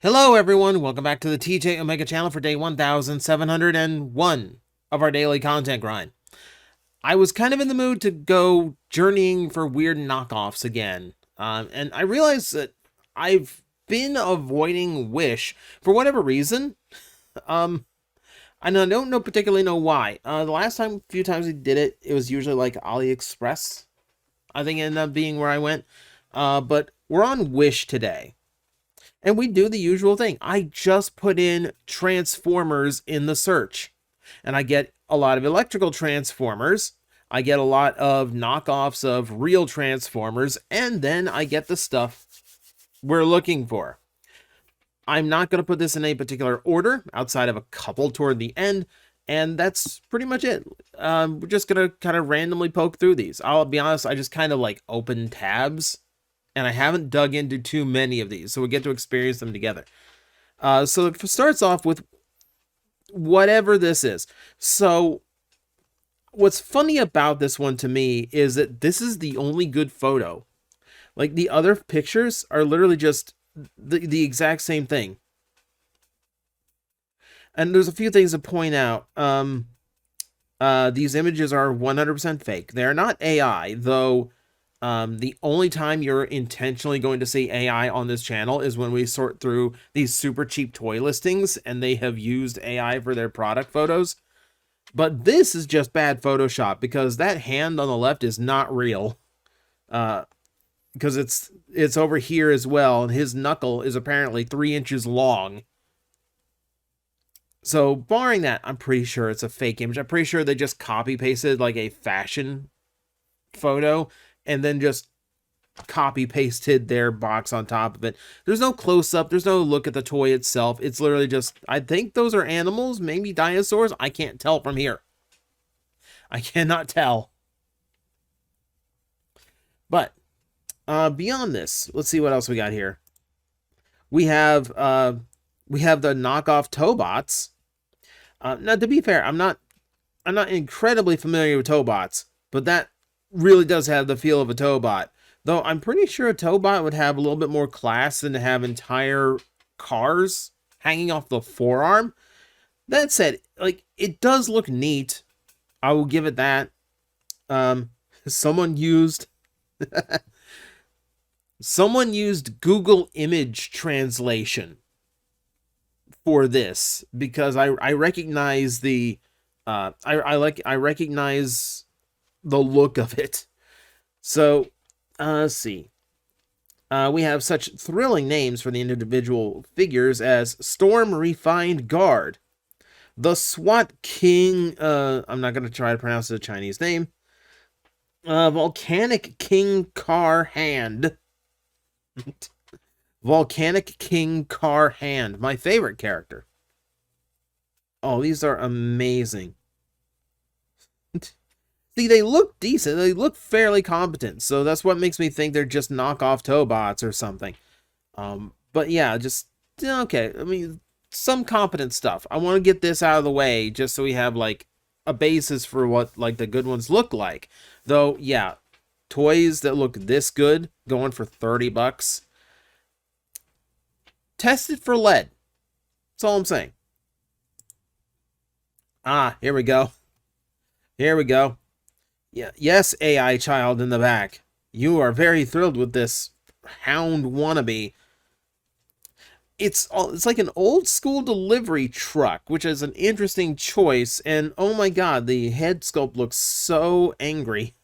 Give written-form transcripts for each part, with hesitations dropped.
Hello everyone, welcome back to the TJOmega channel for day 1701 of our daily content grind. I was kind of in the mood to go journeying for weird knockoffs again, and I realized that I've been avoiding Wish for whatever reason. And I don't particularly know why. The last few times we did it, it was usually like AliExpress. I think it ended up being where I went. But we're on Wish today. And we do the usual thing. I just put in Transformers in the search. And I get a lot of electrical Transformers. I get a lot of knockoffs of real Transformers. And then I get the stuff we're looking for. I'm not going to put this in any particular order outside of a couple toward the end. And that's pretty much it. We're just going to kind of randomly poke through these. I'll be honest, I just kind of like open tabs. And I haven't dug into too many of these, so we get to experience them together. So it starts off with whatever this is. So what's funny about this one to me is that this is the only good photo. Like the other pictures are literally just the exact same thing. And there's a few things to point out. These images are 100% fake. They're not AI, though. The only time you're intentionally going to see AI on this channel is when we sort through these super cheap toy listings and they have used AI for their product photos. But this is just bad Photoshop because that hand on the left is not real. Because it's over here as well, and his knuckle is apparently 3 inches long. So barring that, I'm pretty sure it's a fake image. I'm pretty sure they just copy pasted like a fashion photo and then just copy pasted their box on top of it. There's no close up. There's no look at the toy itself. It's literally just, I think those are animals, maybe dinosaurs. I can't tell from here. I cannot tell. But beyond this, let's see what else we got here. We have the knockoff toebots. Now, to be fair, I'm not incredibly familiar with toebots, but that really does have the feel of a toebot. Though I'm pretty sure a toebot would have a little bit more class than to have entire cars hanging off the forearm. That said, like, it does look neat. I will give it that. Someone used Google image translation for this because I recognize the I recognize the look of it. So let's see. We have such thrilling names for the individual figures as Storm Refined Guard, the SWAT King, I'm not going to try to pronounce the Chinese name, Volcanic King Car Hand. Volcanic King Car Hand, my favorite character. Oh, these are amazing. See, they look decent. They look fairly competent. So that's what makes me think they're just knockoff toebots or something. But yeah, just, okay. I mean, some competent stuff. I want to get this out of the way just so we have, like, a basis for what, like, the good ones look like. Though, yeah, toys that look this good going for 30 bucks. Test it for lead. That's all I'm saying. Ah, here we go. Here we go. Yeah, yes, AI child in the back. You are very thrilled with this hound wannabe. It's like an old school delivery truck, which is an interesting choice. And oh my god, the head sculpt looks so angry.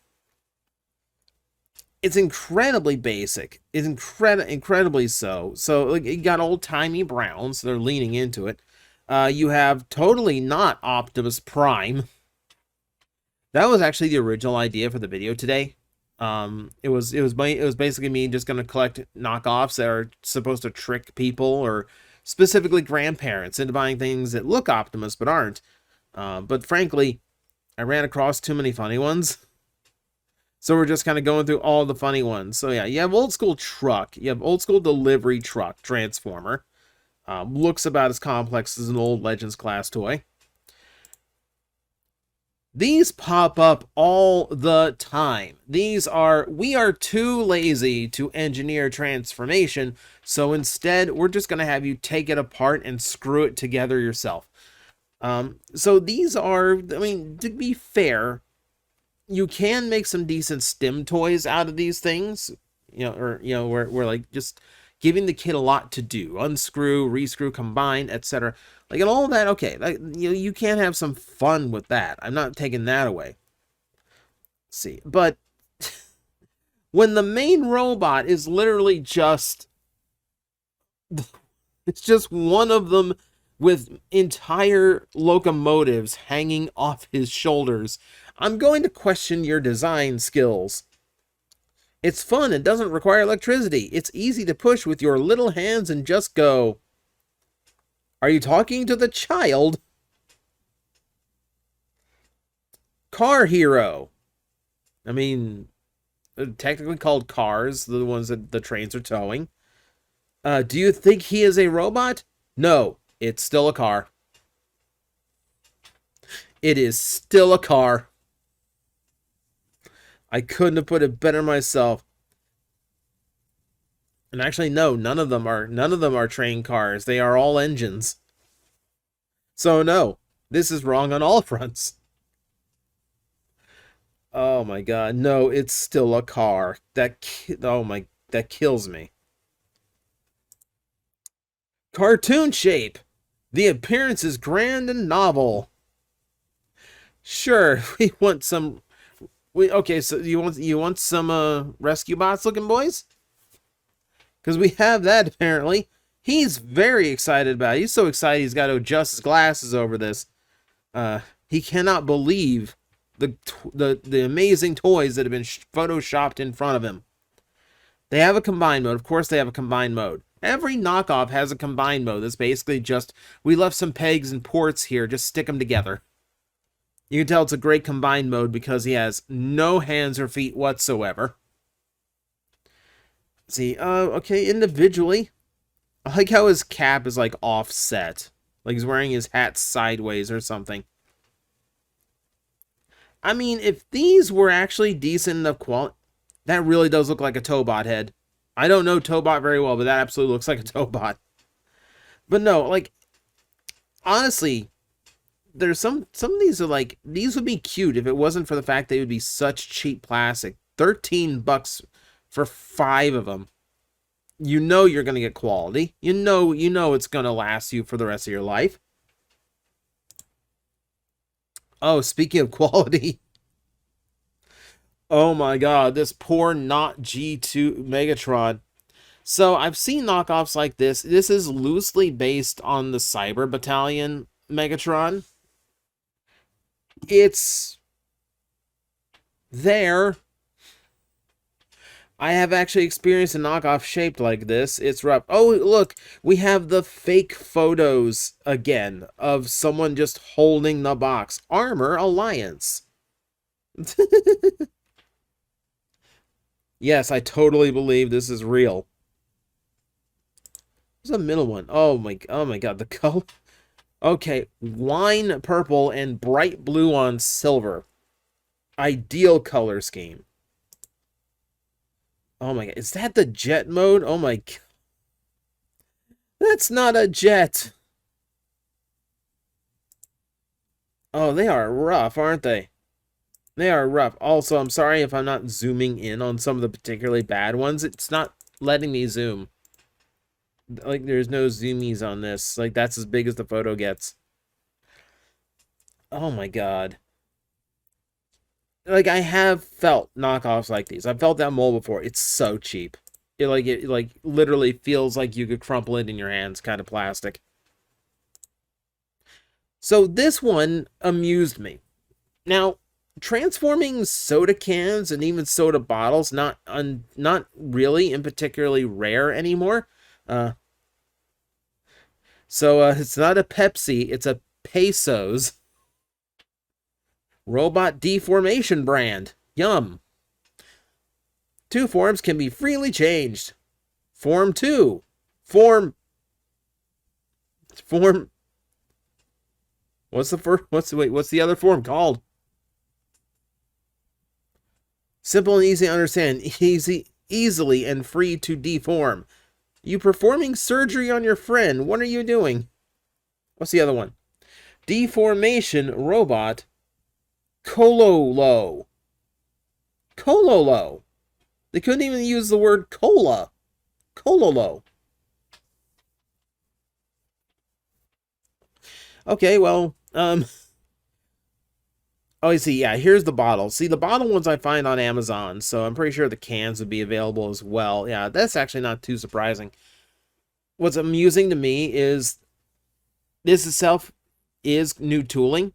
It's incredibly basic. It's incredibly so. So like, you got old-timey browns. They're leaning into it. You have totally not Optimus Prime. That was actually the original idea for the video today. It was basically me just going to collect knockoffs that are supposed to trick people or specifically grandparents into buying things that look Optimus but aren't. But frankly, I ran across too many funny ones. So we're just kind of going through all the funny ones. So yeah, you have old school truck. You have old school delivery truck Transformer. Looks about as complex as an old Legends class toy. These pop up all the time. We are too lazy to engineer transformation, so instead we're just going to have you take it apart and screw it together yourself. So these are, I mean, to be fair, you can make some decent stim toys out of these things, we're like just giving the kid a lot to do, unscrew, rescrew, combine, etc. Like, and all that, okay, like, you can have some fun with that. I'm not taking that away. Let's see, but when the main robot is literally just, it's just one of them with entire locomotives hanging off his shoulders, I'm going to question your design skills. It's fun and doesn't require electricity. It's easy to push with your little hands and just go. Are you talking to the child? Car Hero. I mean, technically called cars, the ones that the trains are towing. Do you think he is a robot? No, it's still a car. It is still a car. I couldn't have put it better myself. And actually, no, none of them are train cars. They are all engines. So no, this is wrong on all fronts. Oh my god, no, it's still a car. That kills me. Cartoon shape. The appearance is grand and novel. Sure, we want some. Okay, so you want some rescue bots looking boys? Because we have that apparently. He's very excited about it. He's so excited he's got to adjust his glasses over this. He cannot believe the amazing toys that have been photoshopped in front of him. They have a combined mode. Of course they have a combined mode. Every knockoff has a combined mode. That's basically just, we left some pegs and ports here, just stick them together. You can tell it's a great combined mode because he has no hands or feet whatsoever. See, okay, individually, I like how his cap is like offset. Like he's wearing his hat sideways or something. I mean, if these were actually decent enough quality, that really does look like a Toebot head. I don't know Toebot very well, but that absolutely looks like a Toebot. But no, like, honestly, there's some of these are like, these would be cute if it wasn't for the fact they would be such cheap plastic. $13 for 5 of them. You know you're going to get quality. You know it's going to last you for the rest of your life. Oh, speaking of quality. Oh my god, this poor not G2 Megatron. So I've seen knockoffs like this. This is loosely based on the Cyber Battalion Megatron. It's there. I have actually experienced a knockoff shaped like this. It's rough. Oh, look, we have the fake photos again of someone just holding the box. Armor Alliance. Yes, I totally believe this is real. What's the middle one? Oh my god, the color. Okay, wine purple and bright blue on silver. Ideal color scheme. Oh my god, is that the jet mode? Oh my god. That's not a jet. Oh, they are rough, aren't they? They are rough. Also, I'm sorry if I'm not zooming in on some of the particularly bad ones. It's not letting me zoom. Like, there's no zoomies on this. Like, that's as big as the photo gets. Oh my god. Like, I have felt knockoffs like these. I've felt that mold before. It's so cheap. It literally feels like you could crumple it in your hands, kind of plastic. So this one amused me. Now, transforming soda cans and even soda bottles, not really in particularly rare anymore. So it's not a Pepsi, it's a Pesos robot deformation brand. Yum. 2 forms can be freely changed. Form 2. Form. What's the other form called? Simple and easy to understand. Easily and free to deform. You performing surgery on your friend. What are you doing? What's the other one? Deformation robot. Cololo. Cololo. They couldn't even use the word cola. Cololo. Okay, well, oh, I see, yeah, here's the bottle. See, the bottle ones I find on Amazon, so I'm pretty sure the cans would be available as well. Yeah, that's actually not too surprising. What's amusing to me is this itself is new tooling,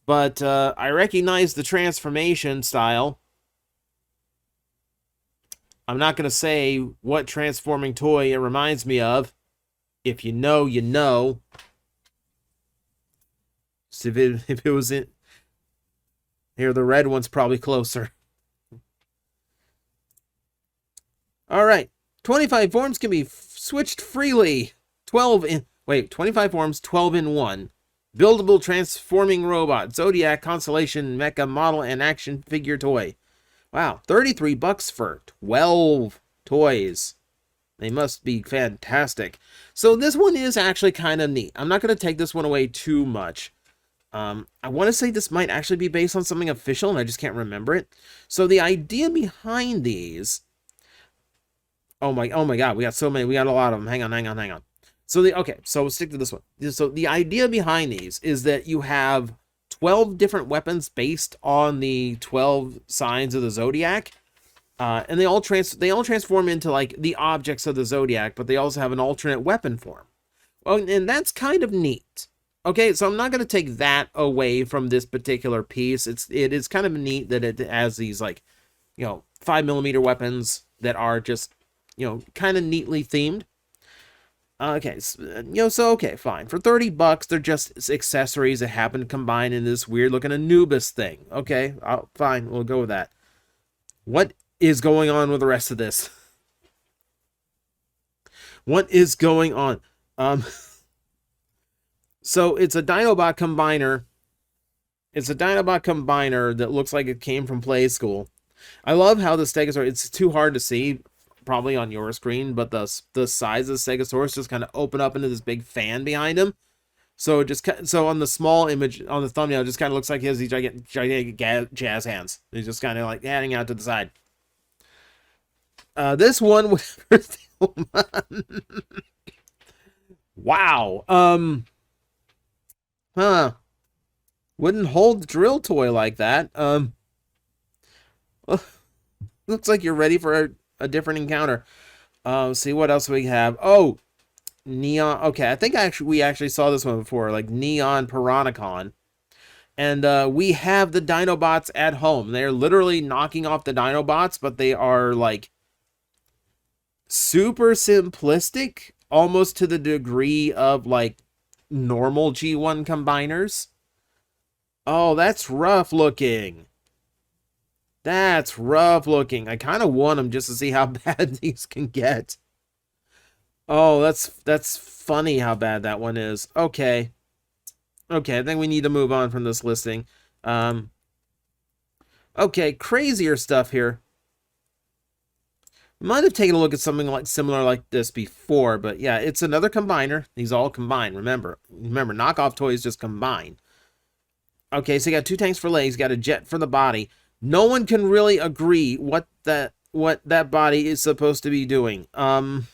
but I recognize the transformation style. I'm not going to say what transforming toy it reminds me of. If you know, you know. So if it was in here, the red one's probably closer. All right, 25 forms can be switched freely. 25 forms, 12 in 1. Buildable transforming robot, Zodiac constellation mecha model and action figure toy. Wow, $33 for 12 toys. They must be fantastic. So this one is actually kind of neat. I'm not going to take this one away too much. I want to say this might actually be based on something official, and I just can't remember it. So the idea behind these... Oh my God, we got so many. We got a lot of them. Hang on. So so we'll stick to this one. So the idea behind these is that you have 12 different weapons based on the 12 signs of the Zodiac. And they all transform into like the objects of the Zodiac, but they also have an alternate weapon form. Well, and that's kind of neat. Okay, so I'm not going to take that away from this particular piece. It is kind of neat that it has these, like, 5mm weapons that are just, kind of neatly themed. Okay, so okay, fine. For $30, they're just accessories that happen to combine in this weird looking Anubis thing. Okay, fine, we'll go with that. What is going on with the rest of this? What is going on? So it's a Dinobot combiner. It's a Dinobot combiner that looks like it came from Play School. I love how the Stegosaurus, it's too hard to see probably on your screen, but the size of the Stegosaurus just kind of open up into this big fan behind him. So on the small image on the thumbnail, it just kind of looks like he has these gigantic jazz hands. He's just kind of like hanging out to the side. This one wow. Wouldn't hold the drill toy like that. Looks like you're ready for a different encounter. See what else we have. Oh, Neon. Okay, I think we actually saw this one before, like Neon Piranacon. And we have the Dinobots at home. They're literally knocking off the Dinobots, but they are like super simplistic, almost to the degree of like normal G1 combiners. Oh, that's rough looking. That's rough looking. I kind of want them just to see how bad these can get. Oh, that's funny how bad that one is. Okay. Okay, I think we need to move on from this listing. Okay, crazier stuff here. Might have taken a look at something like similar like this before, but yeah, it's another combiner. These all combine. Remember, knockoff toys just combine. Okay, so you got 2 tanks for legs, got a jet for the body. No one can really agree what that body is supposed to be doing. I'm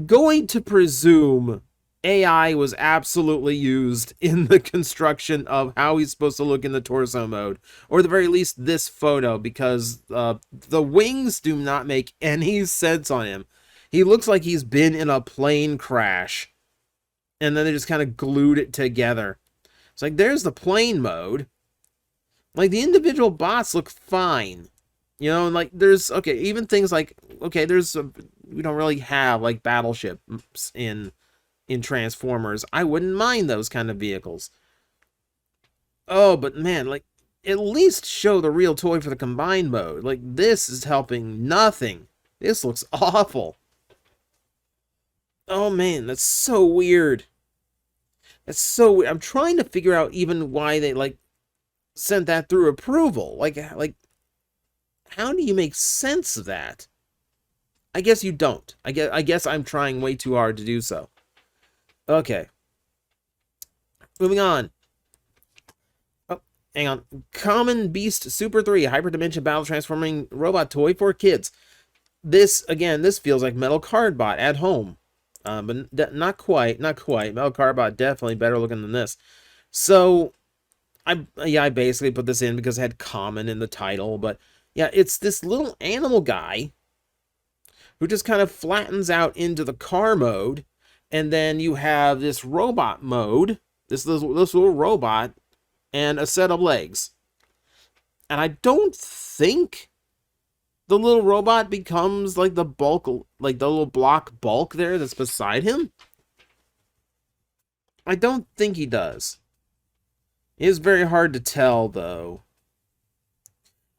going to presume AI was absolutely used in the construction of how he's supposed to look in the torso mode, or at the very least this photo, because the wings do not make any sense on him. He looks like he's been in a plane crash, and then they just kind of glued it together. It's like, there's the plane mode. Like, the individual bots look fine. And like, there's, okay, even things like, okay, we don't really have, like, battleships in Transformers. I wouldn't mind those kind of vehicles. Oh, but man, like, at least show the real toy for the combined mode. Like, this is helping nothing. This looks awful. Oh man, that's so weird. That's so weird. I'm trying to figure out even why they, like, sent that through approval. Like, how do you make sense of that? I guess you don't. I guess I'm trying way too hard to do so. Okay. Moving on. Oh, hang on. Common Beast Super 3, Hyperdimension Battle Transforming Robot Toy for Kids. This, again, this feels like Metal Cardbot at home. But not quite. Metal Cardbot definitely better looking than this. So, I basically put this in because it had common in the title. But, yeah, it's this little animal guy who just kind of flattens out into the car mode. And then you have this robot mode, this little robot, and a set of legs. And I don't think the little robot becomes like the bulk, like the little block bulk there that's beside him. I don't think he does. It is very hard to tell, though.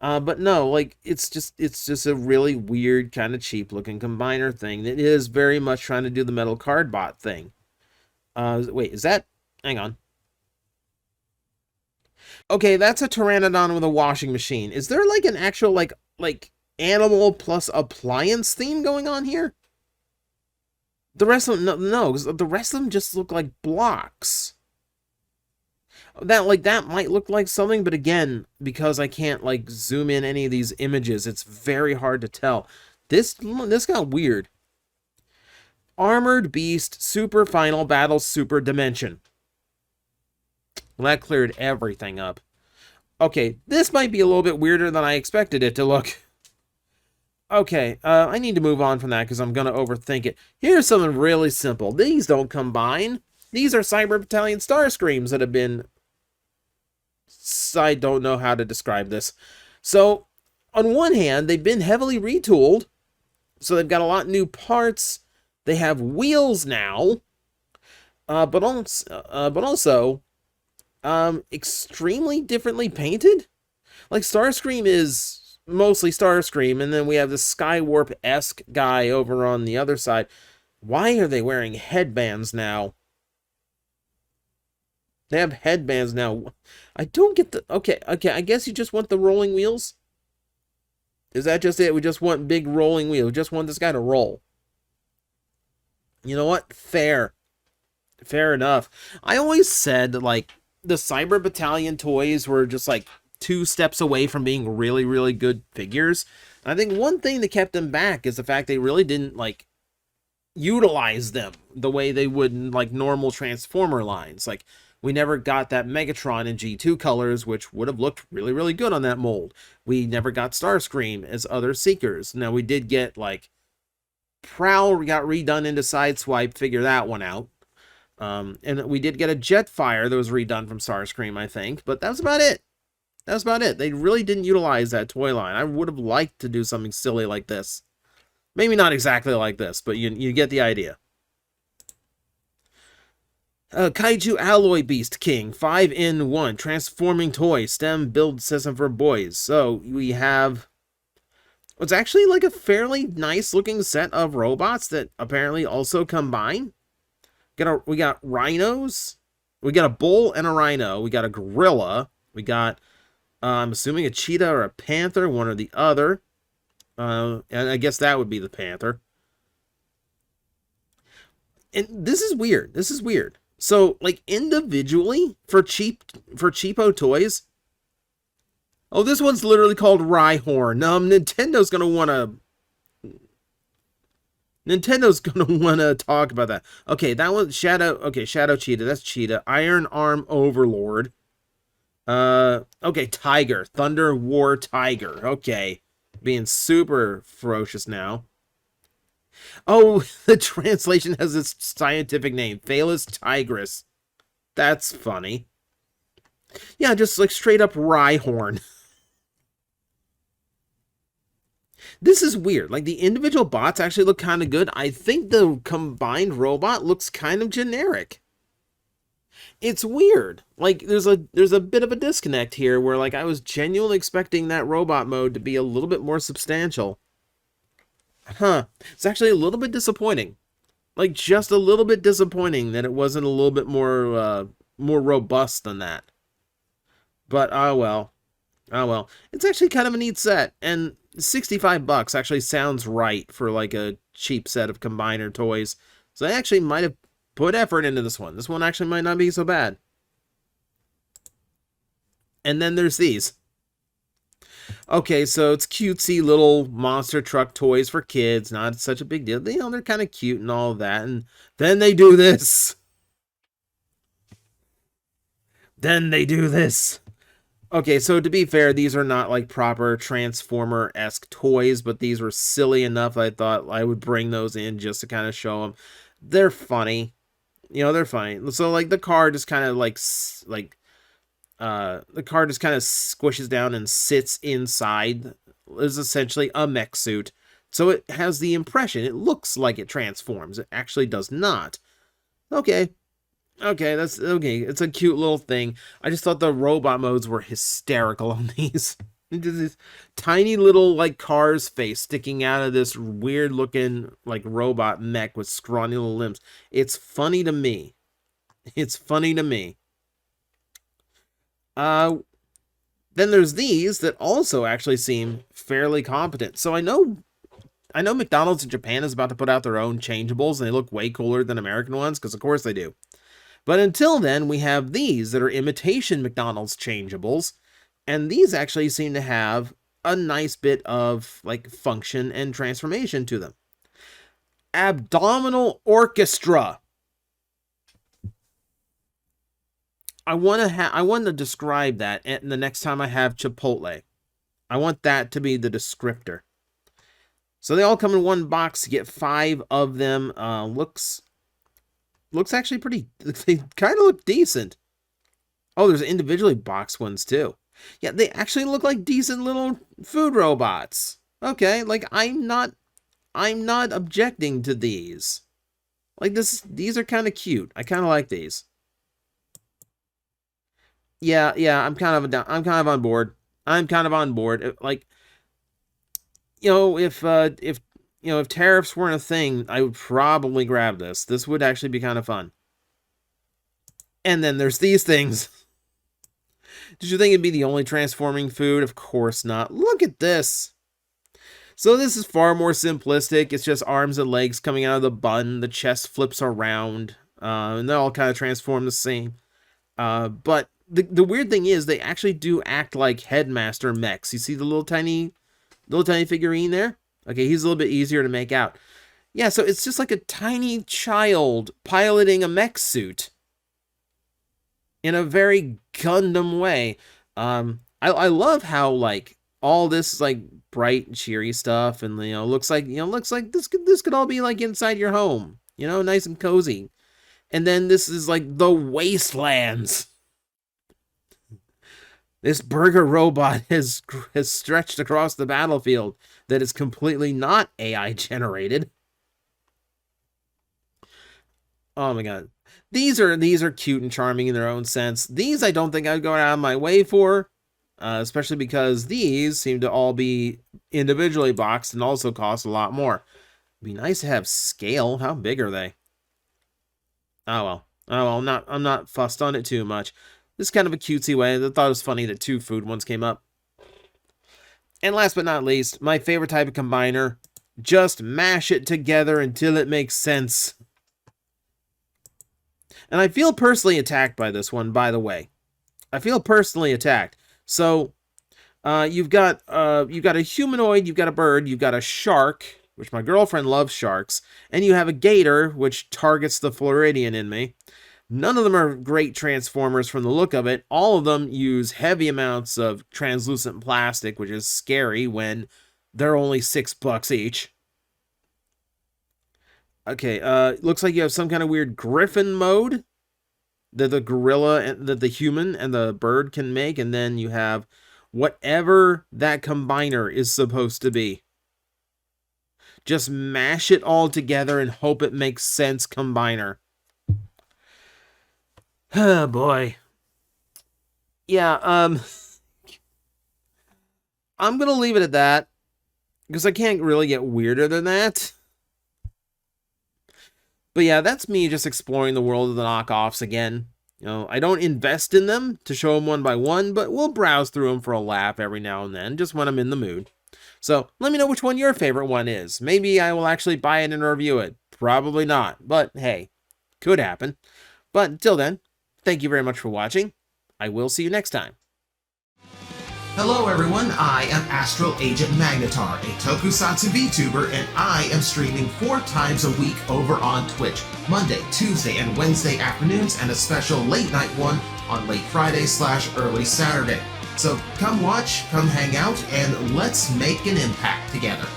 But no, like, it's just a really weird, kind of cheap-looking combiner thing that is very much trying to do the Metal Cardbot thing. Wait, is that... Hang on. Okay, that's a Pteranodon with a washing machine. Is there, like, an actual, like animal plus appliance theme going on here? The rest of them... No, because the rest of them just look like blocks. That might look like something, but again, because I can't like zoom in any of these images, it's very hard to tell. This got weird. Armored Beast Super Final Battle Super Dimension. Well, that cleared everything up. Okay, this might be a little bit weirder than I expected it to look. Okay, I need to move on from that because I'm going to overthink it. Here's something really simple. These don't combine. These are Cyber Battalion Starscreams that have been... I don't know how to describe this. So, on one hand, they've been heavily retooled. So they've got a lot of new parts. They have wheels now. But also, extremely differently painted. Like, Starscream is mostly Starscream, and then we have the Skywarp-esque guy over on the other side. Why are they wearing headbands now? They have headbands now. I don't get the... Okay, I guess you just want the rolling wheels? Is that just it? We just want big rolling wheels. We just want this guy to roll. You know what? Fair. Fair enough. I always said that, like, the Cyber Battalion toys were just, like, 2 steps away from being really, really good figures. And I think one thing that kept them back is the fact they really didn't, like, utilize them the way they would in, like, normal Transformer lines. Like, we never got that Megatron in G2 colors, which would have looked really, really good on that mold. We never got Starscream as other Seekers. Now, we did get, like, Prowl got redone into Sideswipe, figure that one out. And we did get a Jetfire that was redone from Starscream, I think. But that was about it. That was about it. They really didn't utilize that toy line. I would have liked to do something silly like this. Maybe not exactly like this, but you get the idea. Kaiju Alloy Beast King, 5-in-1, transforming toy, STEM build system for boys. So we have what's actually like a fairly nice looking set of robots that apparently also combine. We got rhinos, we got a bull and a rhino, we got a gorilla, we got I'm assuming a cheetah or a panther, one or the other. And I guess that would be the panther. And this is weird. This is weird. So, like, individually, for cheapo toys... Oh, this one's literally called Rhyhorn. Nintendo's gonna wanna talk about that. Okay, that one, Shadow Cheetah, that's Cheetah. Iron Arm Overlord. Okay, Tiger. Thunder War Tiger. Okay. Being super ferocious now. Oh, the translation has its scientific name. Phalus tigris. That's funny. Yeah, just like straight up Rhyhorn. This is weird. Like, the individual bots actually look kind of good. I think the combined robot looks kind of generic. It's weird. Like, there's a bit of a disconnect here where, like, I was genuinely expecting that robot mode to be a little bit more substantial. Huh. It's actually a little bit disappointing. Like, just a little bit disappointing that it wasn't a little bit more robust than that. But, oh well. Oh well. It's actually kind of a neat set, and 65 bucks actually sounds right for like a cheap set of combiner toys. So I actually might have put effort into this one. This one actually might not be so bad. And then there's these. Okay, so it's cutesy little monster truck toys for kids. Not such a big deal. They're kind of cute and all of that. And then they do this. Then they do this. Okay, so to be fair, these are not like proper Transformer-esque toys, but these were silly enough I thought I would bring those in just to kind of show them. They're funny. They're funny. So like the car just kind of the car just kind of squishes down and sits inside. Is essentially a mech suit. So it has the impression, it looks like it transforms. It actually does not. Okay. Okay, that's okay. It's a cute little thing. I just thought the robot modes were hysterical on these. Just this tiny little like car's face sticking out of this weird looking like robot mech with scrawny little limbs. It's funny to me. It's funny to me. Then there's these that also actually seem fairly competent. So I know McDonald's in Japan is about to put out their own changeables, and they look way cooler than American ones, because of course they do. But until then, we have these that are imitation McDonald's changeables, and these actually seem to have a nice bit of like function and transformation to them. Abdominal Orchestra. I want to describe that the next time I have Chipotle. I want that to be the descriptor. So they all come in one box. You get 5 of them. Looks actually pretty. They kind of look decent. Oh, there's individually boxed ones too. Yeah, they actually look like decent little food robots. Okay, like I'm not objecting to these. Like these are kind of cute. I kind of like these. Yeah, I'm kind of on board. I'm kind of on board. Like, if tariffs weren't a thing, I would probably grab this. This would actually be kind of fun. And then there's these things. Did you think it'd be the only transforming food? Of course not. Look at this. So this is far more simplistic. It's just arms and legs coming out of the bun. The chest flips around. And they all kind of transform the same. But the weird thing is they actually do act like Headmaster mechs. You see the little tiny figurine there? Okay, he's a little bit easier to make out. Yeah, so it's just like a tiny child piloting a mech suit in a very Gundam way. I love how like all this like bright and cheery stuff, and looks like this could all be like inside your home, nice and cozy. And then this is like the wastelands. This burger robot has stretched across the battlefield that is completely not AI generated. Oh my god. These are cute and charming in their own sense. These I don't think I'd go out of my way for, especially because these seem to all be individually boxed and also cost a lot more. It'd be nice to have scale. How big are they? Oh well. I'm not fussed on it too much. This is kind of a cutesy way. I thought it was funny that 2 food ones came up. And last but not least, my favorite type of combiner. Just mash it together until it makes sense. And I feel personally attacked by this one, by the way. I feel personally attacked. So, you've got a humanoid, you've got a bird, you've got a shark, which my girlfriend loves sharks, and you have a gator, which targets the Floridian in me. None of them are great transformers from the look of it. All of them use heavy amounts of translucent plastic, which is scary when they're only $6 each. Okay, looks like you have some kind of weird griffin mode that the gorilla and that the human and the bird can make, and then you have whatever that combiner is supposed to be. Just mash it all together and hope it makes sense, combiner. Oh boy. Yeah, I'm gonna leave it at that, because I can't really get weirder than that. But yeah, that's me just exploring the world of the knockoffs again. You know, I don't invest in them to show them one by one, but we'll browse through them for a laugh every now and then, just when I'm in the mood. So let me know which one your favorite one is. Maybe I will actually buy it and review it. Probably not, but hey, could happen. But until then, thank you very much for watching. I will see you next time. Hello everyone, I am Astral Agent Magnetar, a tokusatsu VTuber, and I am streaming 4 times a week over on Twitch, Monday, Tuesday, and Wednesday afternoons, and a special late night one on late Friday/early Saturday. So come watch, come hang out, and let's make an impact together.